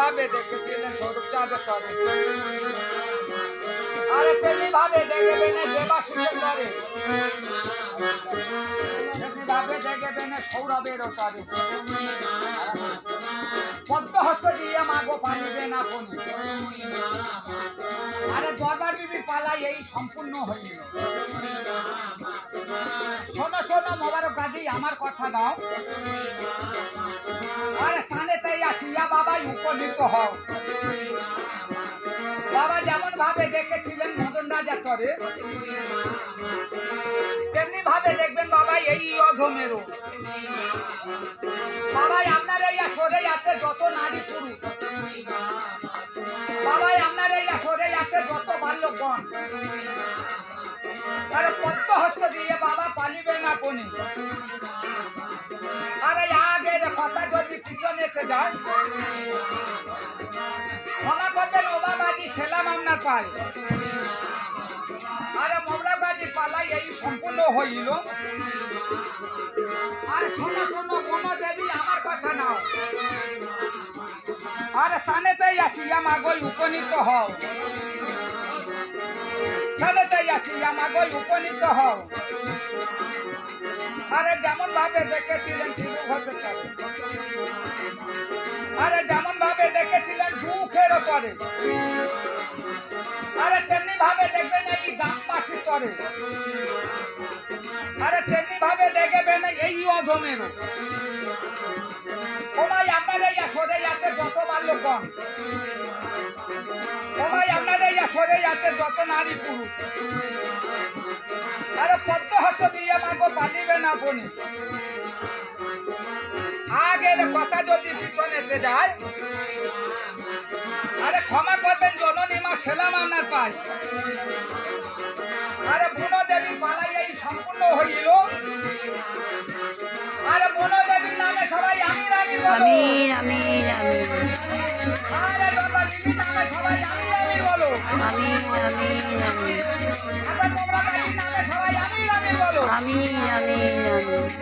ভাবে দেখেছিলেন স্বরূপ চাঁদের তরে, আরে তেমনি ভাবে দেখবেন দেবাশিসের তরে, তেমনি ভাবে দেখবেন সৌরভের তরে। পদ্মহস্ত দিয়ে মাগো পানিবে না কোনি, আরে দরবার বিবি পালাই এই সম্পূর্ণ হইল। শোনো শোনো মোবারক গাজী আমার কথা দাও, আরে স্থানেতেই আসিয়া বাবাই উপনীত হও। বাবা যেমন ভাবে দেখেছিলেন মদন রাজা তরে, তেমনি ভাবে দেখবেন বাবা এই অধমেরও। বাবাই আপনার এই আসরে আছে যত নারী পুরুষ, বাবাই আপনার এই আসরে আছে যত বাল্যগণ, আরে পদ্মহস্ত দিয়ে বাবা পালিবে না কোনি। আরে আগের কথা যদি পিছনেতে যায়, ক্ষমা করবেন ওবাবাজি সেলাম আপনার পায়। আরে মোবাবাজি পালাই এই সম্পূর্ণ হইল। আর শোনো শোনো মনো দেবী আমার কথা নাও, আরে স্থানেতেই আসিয়া মাগই উপনীত হও, স্থানেতেই আসিয়া মাগই উপনীত হও। আরে যেমন ভাবে দেখেছিলেন ত্রিভুজের তরে, আরে যেমন ভাবে দেখেছিলেন দুঃখের তরে, আরে তেমনি ভাবে দেখবেন এই গ্রামবাসী তরে, আরে তেমনি ভাবে দেখবেন এই অধমের। ওমাই আপনার এই আসরে আছে যত বাল্যগণ, ওমাই আপনার এই আসরে আছে যত নারী পুরুষ, আরে পদ্মহস্ত দিয়ে মাগো পালিবে না কোনি। আগের কথা যদি পিছনেতে যায়, আরে ক্ষমা করবেন জননী মা সেলাম আপনার পাই। আরে বুনো দেবী পালাই এই সম্পূর্ণ হইল। আরে বুনো দেবীর নামে সবাই আমির আমির বলো, আমির আমির আমির, আরে বাবা দিদির নামে সবাই আমির আমির বলো, আমির আমির আমির, আরে তোমরা বাড়ির নামে সবাই আমির আমির বলো, আমির আমির আমির।